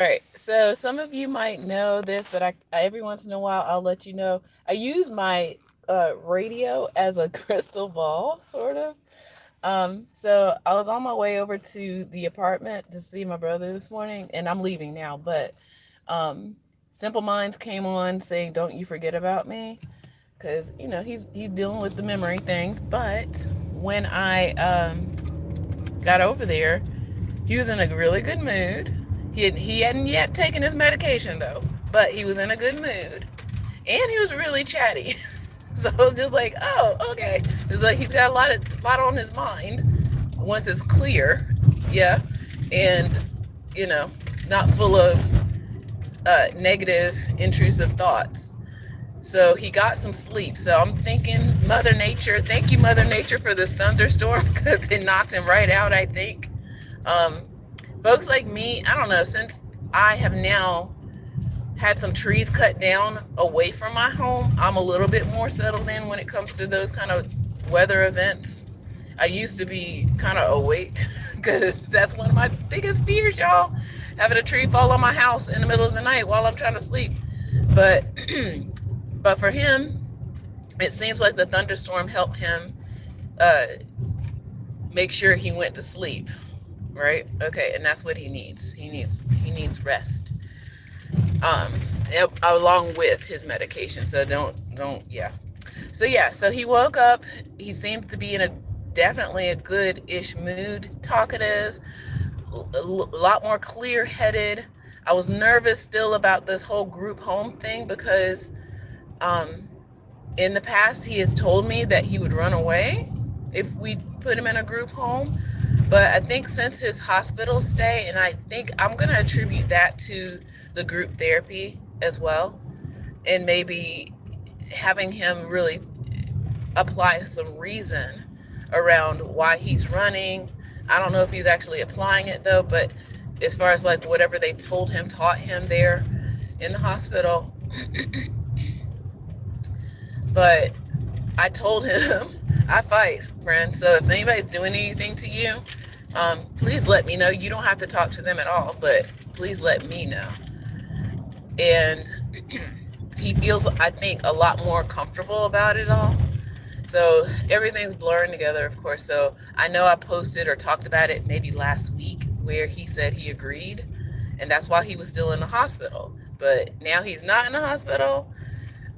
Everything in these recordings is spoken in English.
All right, so some of you might know this, but I every once in a while I'll let you know. I use my radio as a crystal ball, sort of. So I was on my way over to the apartment to see my brother this morning, and I'm leaving now. But um, Simple Minds came on saying, "Don't you forget about me," because he's dealing with the memory things. But when I got over there, he was in a really good mood. He hadn't yet taken his medication though, but he was in a good mood, and he was really chatty. So I was just like, oh, okay. It's like he's got a lot on his mind. Once it's clear, yeah, and you know, not full of negative, intrusive thoughts. So he got some sleep. So I'm thinking, Mother Nature, thank you, Mother Nature, for this thunderstorm because it knocked him right out, I think. Um, Folks like me, I don't know, since I have now had some trees cut down away from my home, I'm a little bit more settled in when it comes to those kind of weather events. I used to be kind of awake because that's one of my biggest fears, y'all. Having a tree fall on my house in the middle of the night while I'm trying to sleep. But but for him, it seems like the thunderstorm helped him uh, make sure he went to sleep. Right? Okay, and that's what he needs. He needs rest. Um, Along with his medication. So don't yeah. So yeah, so he woke up. He seemed to be in a definitely a good-ish mood, talkative, a lot more clear-headed. I was nervous still about this whole group home thing because um, in the past he has told me that he would run away if we put him in a group home. But I think since his hospital stay, and I think I'm going to attribute that to the group therapy as well, and maybe having him really apply some reason around why he's running. I don't know if he's actually applying it though, but as far as like whatever they told him, taught him there in the hospital. But I told him I fight, friend. So if anybody's doing anything to you, please let me know. You don't have to talk to them at all, but please let me know. And he feels, I think, a lot more comfortable about it all. So everything's blurring together, of course. So I know I posted or talked about it maybe last week where he said he agreed, and that's why he was still in the hospital. But now he's not in the hospital.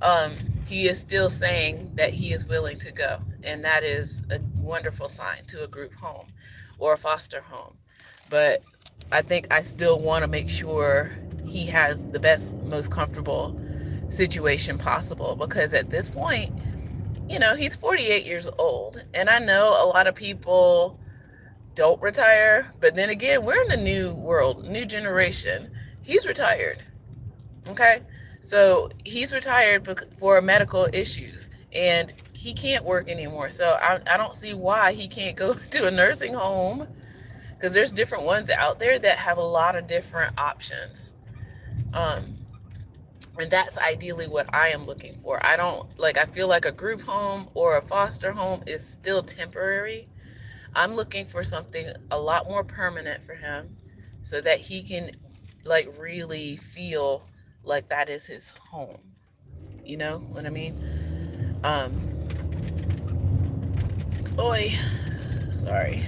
Um, he is still saying that he is willing to go, and that is a wonderful sign to a group home or a foster home. But I think I still want to make sure he has the best, most comfortable situation possible because at this point, he's 48 years old, and I know a lot of people don't retire, but then again, we're in a new world, new generation. He's retired. Okay, so he's retired for medical issues, and he can't work anymore. So I don't see why he can't go to a nursing home because there's different ones out there that have a lot of different options. Um, and that's ideally what I am looking for. I don't like, I feel like a group home or a foster home is still temporary. I'm looking for something a lot more permanent for him so that he can like really feel like that is his home. You know what I mean? Um, Oi, sorry.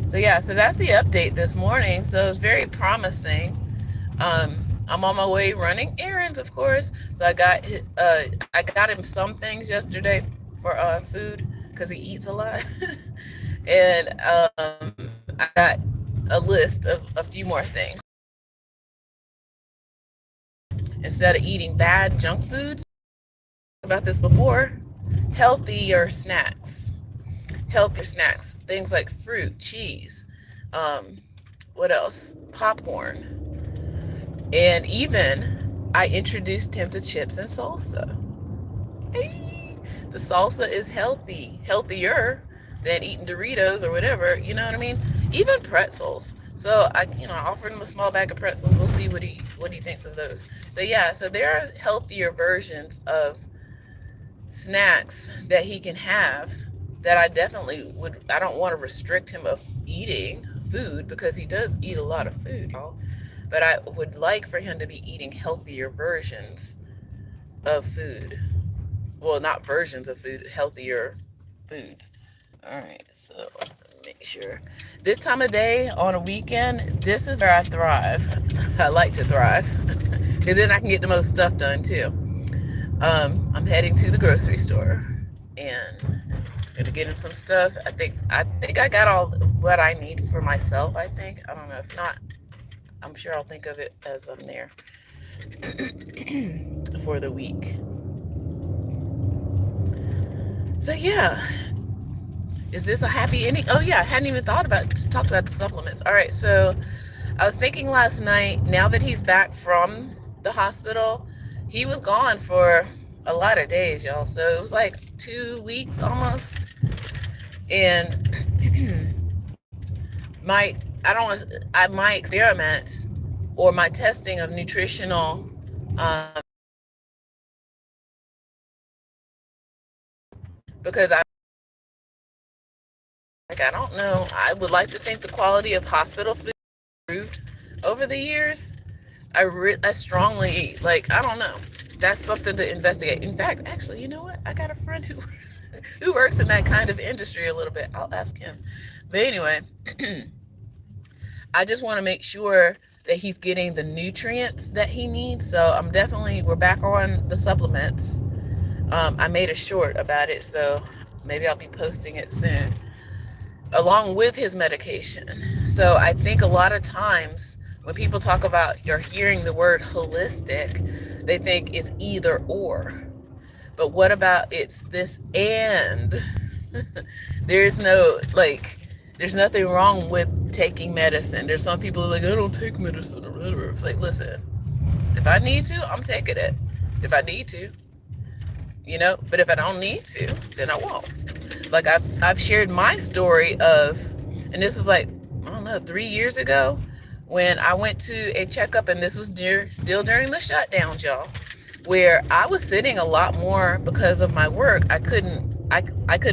So yeah, so that's the update this morning. So it's very promising. I'm on my way running errands, of course. So I got him some things yesterday for food because he eats a lot, and I got a list of a few more things. Instead of eating bad junk foods, about this before, healthier snacks, healthier snacks, things like fruit, cheese, um, what else? Popcorn, and even I introduced him to chips and salsa. Hey, the salsa is healthy, healthier than eating Doritos or whatever. You know what I mean? Even pretzels. So I offered him a small bag of pretzels. We'll see what he thinks of those. So yeah, so there are healthier versions of snacks that he can have that I definitely would. I don't want to restrict him of eating food because he does eat a lot of food, y'all. but I would like for him to be eating healthier versions of food. Well, not versions of food, healthier foods. All right, so make sure. This time of day on a weekend, this is where I thrive. I like to thrive because then I can get the most stuff done too. I'm heading to the grocery store and gonna get him some stuff. I think I got all what I need for myself. I think, I don't know, if not, I'm sure I'll think of it as I'm there for the week. So yeah, is this a happy ending? Oh yeah, I hadn't even talked about the supplements. All right, so I was thinking last night, now that he's back from the hospital, he was gone for a lot of days, y'all. So it was like 2 weeks almost. And my experiment or my testing of nutritional because I don't know. I would like to think the quality of hospital food improved over the years. I strongly, like, I don't know. That's something to investigate. In fact, actually, you know what? I got a friend who who works in that kind of industry a little bit. I'll ask him. But anyway, I just want to make sure that he's getting the nutrients that he needs. So we're back on the supplements. I made a short about it, so maybe I'll be posting it soon, along with his medication. So I think a lot of times when people talk about, you're hearing the word holistic, they think it's either or. But what about it's this and? There's nothing wrong with taking medicine. There's some people like, I don't take medicine or whatever. It's like, listen, if I need to, I'm taking it. If I need to, but if I don't need to, then I won't. Like I've shared my story of, and this is like, I don't know, 3 years ago when I went to a checkup, and this was still during the shutdowns, y'all, where I was sitting a lot more because of my work. I couldn't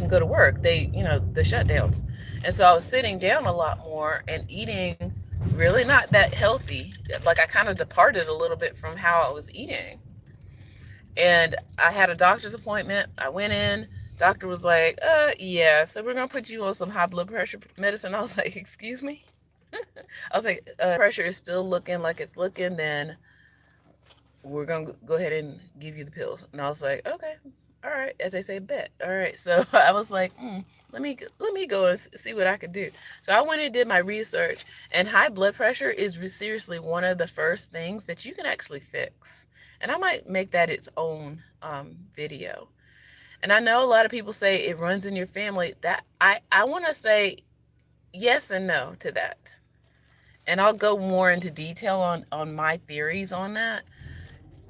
go to work. The shutdowns. And so I was sitting down a lot more and eating really not that healthy. Like I kind of departed a little bit from how I was eating. And I had a doctor's appointment. I went in. Doctor was like, yeah, so we're going to put you on some high blood pressure medicine. I was like, excuse me? I was like, pressure is still looking like it's looking, then we're going to go ahead and give you the pills. And I was like, okay, all right. As they say, bet. All right. So I was like, let me go and see what I can do. So I went and did my research, and high blood pressure is seriously one of the first things that you can actually fix. And I might make that its own video. And I know a lot of people say it runs in your family. That I want to say yes and no to that. And I'll go more into detail on my theories on that.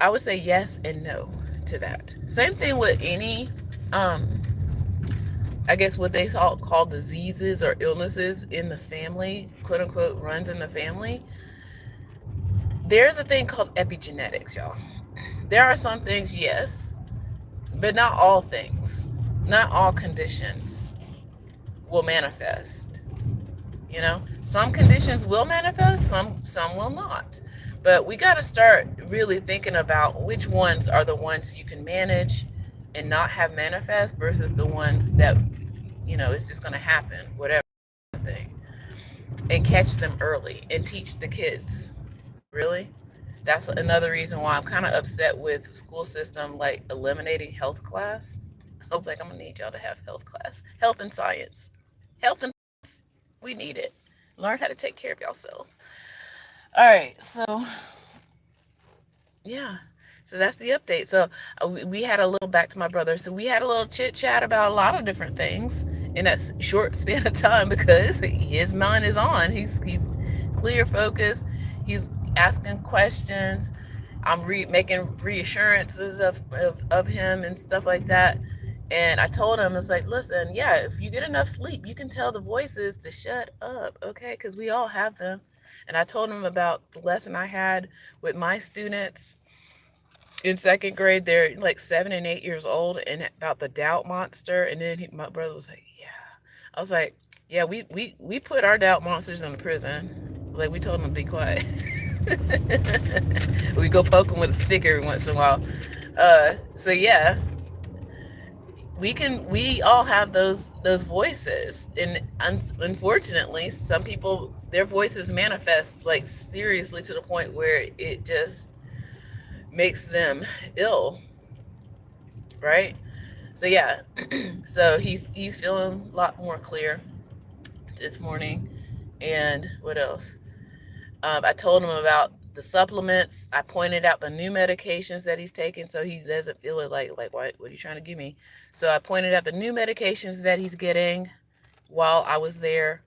I would say yes and no to that. Same thing with any, I guess what they call diseases or illnesses in the family, quote unquote, runs in the family. There's a thing called epigenetics, y'all. There are some things, yes, but not all things. Not all conditions will manifest. Some conditions will manifest, some will not. But we got to start really thinking about which ones are the ones you can manage and not have manifest versus the ones that, it's just going to happen, whatever thing. And catch them early and teach the kids. Really? That's another reason why I'm kind of upset with school system, like eliminating health class. I was like, I'm going to need y'all to have health class. Health and science. Health and science. We need it. Learn how to take care of yourself. All right, so yeah, so that's the update. So we had a little, back to my brother. So we had a little chit chat about a lot of different things in that short span of time because his mind is on. He's clear focused. He's asking questions. I'm making reassurances of him and stuff like that. And I told him, it's like, listen, yeah, if you get enough sleep, you can tell the voices to shut up, okay? Because we all have them. And I told him about the lesson I had with my students in second grade. They're like 7 and 8 years old, and about the doubt monster. And then my brother was like, yeah. I was like, yeah, we put our doubt monsters in the prison. Like, we told them to be quiet. We go poke him with a stick every once in a while. So yeah, we all have those voices, and unfortunately some people, their voices manifest like seriously to the point where it just makes them ill, right? So yeah, so he's feeling a lot more clear this morning. And what else? I told him about the supplements. I pointed out the new medications that he's taking, so he doesn't feel it like what are you trying to give me? So I pointed out the new medications that he's getting while I was there,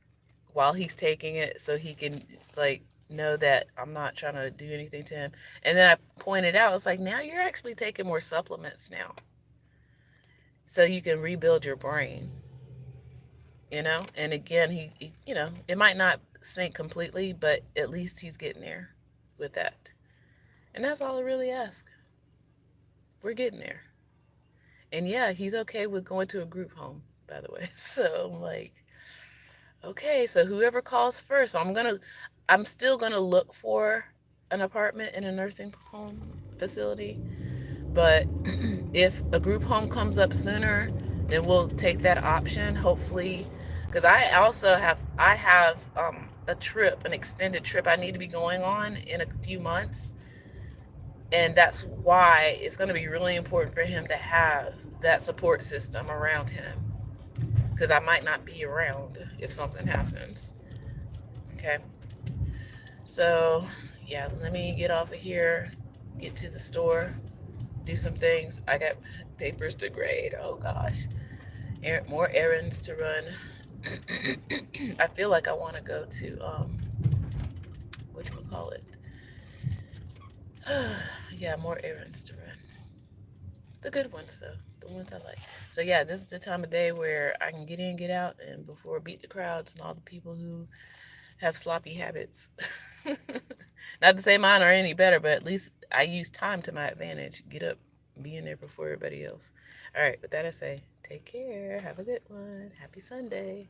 while he's taking it, so he can like know that I'm not trying to do anything to him. And then I pointed out, it's like, now you're actually taking more supplements now, so you can rebuild your brain. And again, it might not sink completely, but at least he's getting there with that. And that's all I really ask. We're getting there. And yeah, he's okay with going to a group home, by the way. So I'm like, okay, so whoever calls first, I'm still gonna look for an apartment in a nursing home facility. But if a group home comes up sooner, then we'll take that option. Hopefully, because I have a trip, an extended trip I need to be going on in a few months, and that's why it's going to be really important for him to have that support system around him, because I might not be around if something happens. Okay, so yeah, let me get off of here, get to the store, do some things. I got papers to grade. Oh gosh, more errands to run. I feel like I want to go to what you call it? Yeah, more errands to run. The good ones though, the ones I like. So yeah, this is the time of day where I can get in, get out, and before beat the crowds and all the people who have sloppy habits. Not to say mine are any better, but at least I use time to my advantage. Get up, be in there before everybody else. All right, with that I say, take care. Have a good one. Happy Sunday.